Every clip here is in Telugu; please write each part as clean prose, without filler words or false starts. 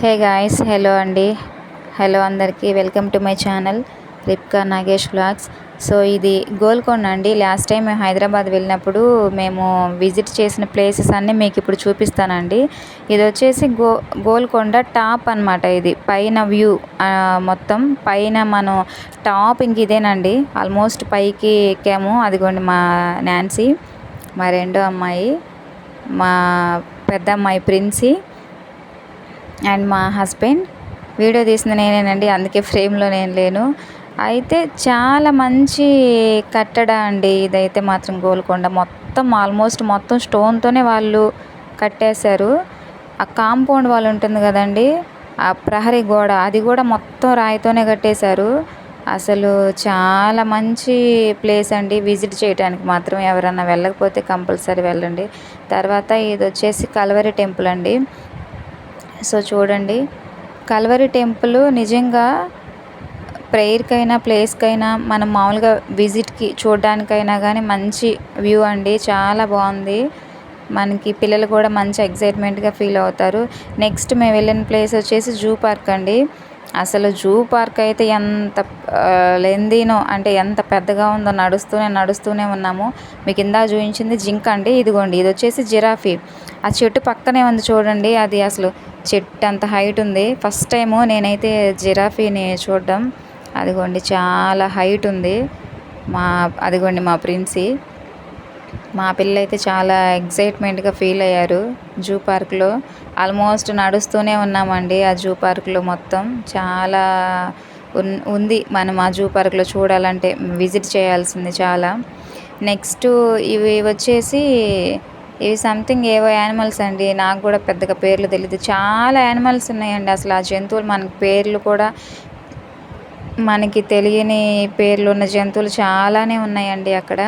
హే గాయ్స్, హలో అండి. హలో అందరికీ, welcome to my channel Ripka Nagesh vlogs. So ఇది గోల్కొండ అండి. లాస్ట్ టైం మేము హైదరాబాద్ వెళ్ళినప్పుడు మేము విజిట్ చేసిన ప్లేసెస్ అన్నీ మీకు ఇప్పుడు చూపిస్తానండి. ఇది వచ్చేసి గోల్కొండ టాప్ అనమాట. ఇది పైన వ్యూ, మొత్తం పైన మనం టాప్ ఇంక ఇదేనండి. ఆల్మోస్ట్ పైకి ఎక్కాము. అదిగోండి మా నాన్సీ, మా రెండో అమ్మాయి, మా పెద్ద అమ్మాయి ప్రిన్సీ అండ్ మా హస్బెండ్. వీడియో తీసింది నేనేనండి, అందుకే ఫ్రేమ్లో నేను లేను. అయితే చాలా మంచి కట్టడ అండి ఇదైతే మాత్రం. గోల్కొండ మొత్తం ఆల్మోస్ట్ మొత్తం స్టోన్తోనే వాళ్ళు కట్టేశారు. ఆ కాంపౌండ్ వాళ్ళు ఉంటుంది కదండి, ఆ ప్రహరీ గోడ, అది కూడా మొత్తం రాయితోనే కట్టేశారు. అసలు చాలా మంచి ప్లేస్ అండి విజిట్ చేయడానికి మాత్రం. ఎవరన్నా వెళ్ళకపోతే కంపల్సరీ వెళ్ళండి. తర్వాత ఇది వచ్చేసి కల్వరి టెంపుల్ అండి. సో చూడండి, కల్వరి టెంపుల్ నిజంగా ప్రేయర్కైనా ప్లేస్కైనా మనం మామూలుగా విజిట్కి చూడడానికైనా కానీ మంచి వ్యూ అండి. చాలా బాగుంది. మనకి పిల్లలు కూడా మంచి ఎగ్జైట్మెంట్గా ఫీల్ అవుతారు. నెక్స్ట్ మేము వెళ్ళిన ప్లేస్ వచ్చేసి జూ పార్క్ అండి. అసలు జూ పార్క్ అయితే ఎంత లెందీనో, అంటే ఎంత పెద్దగా ఉందో. నడుస్తూనే ఉన్నాము. మీకు ఇందాక చూపించింది జింక అండి. ఇదిగోండి, ఇది వచ్చేసి జిరాఫీ. ఆ చెట్టు పక్కనే ఉంది చూడండి. అది అసలు చెట్టు అంత హైట్ ఉంది. ఫస్ట్ టైము నేనైతే జిరాఫీని చూడడం. అదిగోండి, చాలా హైట్ ఉంది. అదిగోండి మా ప్రిన్సీ, మా పిల్లలు అయితే చాలా ఎగ్జైట్మెంట్గా ఫీల్ అయ్యారు జూ పార్క్లో. ఆల్మోస్ట్ నడుస్తూనే ఉన్నామండి ఆ జూ పార్క్లో. మొత్తం చాలా ఉంది మనం ఆ జూ పార్క్లో చూడాలంటే, విజిట్ చేయాల్సింది చాలా. నెక్స్ట్ ఇవి వచ్చేసి ఇవి సంథింగ్ ఏవో యానిమల్స్ అండి. నాకు కూడా పెద్దగా పేర్లు తెలియదు. చాలా యానిమల్స్ ఉన్నాయండి. అసలు ఆ జంతువులు మనకి పేర్లు కూడా, మనకి తెలియని పేర్లు ఉన్న జంతువులు చాలానే ఉన్నాయండి అక్కడ.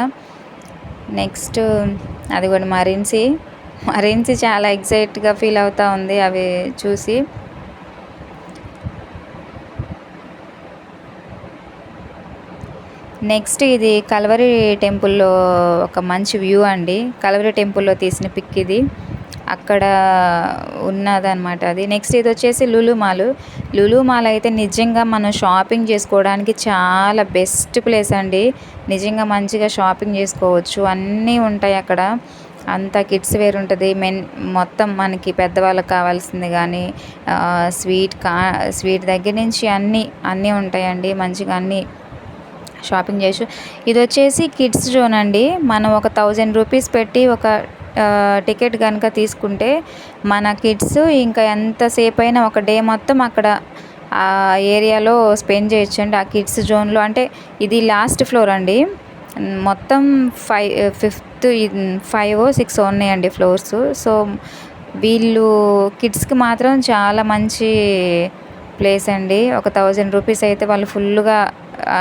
నెక్స్ట్ అదిగోండి మరిన్సీ చాలా ఎగ్జైట్గా ఫీల్ అవుతూ ఉంది అవి చూసి. నెక్స్ట్ ఇది కల్వరి టెంపుల్లో ఒక మంచి వ్యూ అండి. కల్వరి టెంపుల్లో తీసిన పిక్ ఇది. అక్కడ ఉన్నదన్నమాట అది. నెక్స్ట్ ఇది వచ్చేసి లులు మాల్ అయితే నిజంగా మనం షాపింగ్ చేసుకోవడానికి చాలా బెస్ట్ ప్లేస్ అండి. నిజంగా మంచిగా షాపింగ్ చేసుకోవచ్చు, అన్నీ ఉంటాయి అక్కడ. అంతా కిడ్స్ వేర్ ఉంటుంది. మొత్తం మనకి పెద్దవాళ్ళకి కావాల్సింది కానీ స్వీట్ దగ్గర నుంచి అన్నీ ఉంటాయండి. మంచిగా అన్నీ షాపింగ్ చేయొచ్చు. ఇది వచ్చేసి కిడ్స్ జోన్ అండి. మనం ఒక 1000 రూపీస్ పెట్టి ఒక టికెట్ కనుక తీసుకుంటే మన కిడ్స్ ఇంకా ఎంతసేపు అయినా ఒక డే మొత్తం అక్కడ ఆ ఏరియాలో స్పెండ్ చేయొచ్చు అండి, ఆ కిడ్స్ జోన్లో. అంటే ఇది లాస్ట్ ఫ్లోర్ అండి. మొత్తం 5 6 ఉన్నాయండి ఫ్లోర్స్. సో వీళ్ళు కిడ్స్కి మాత్రం చాలా మంచి ప్లేస్ అండి. ఒక 1000 రూపీస్ అయితే వాళ్ళు ఫుల్గా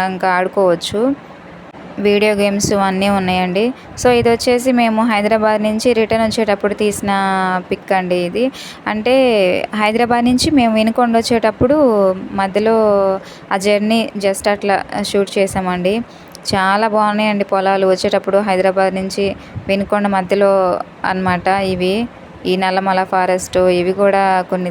ఇంకా ఆడుకోవచ్చు. వీడియో గేమ్స్ అన్నీ ఉన్నాయండి. సో ఇది వచ్చేసి మేము హైదరాబాద్ నుంచి రిటర్న్ వచ్చేటప్పుడు తీసిన పిక్ అండి ఇది. అంటే హైదరాబాద్ నుంచి మేము వినుకొండ వచ్చేటప్పుడు మధ్యలో ఆ జర్నీ జస్ట్ అట్లా షూట్ చేసామండి. చాలా బాగున్నాయండి పొలాలు. వచ్చేటప్పుడు హైదరాబాద్ నుంచి వినుకొండ మధ్యలో అన్నమాట ఇవి. ఈ నల్లమల ఫారెస్ట్ ఇవి కూడా కొన్ని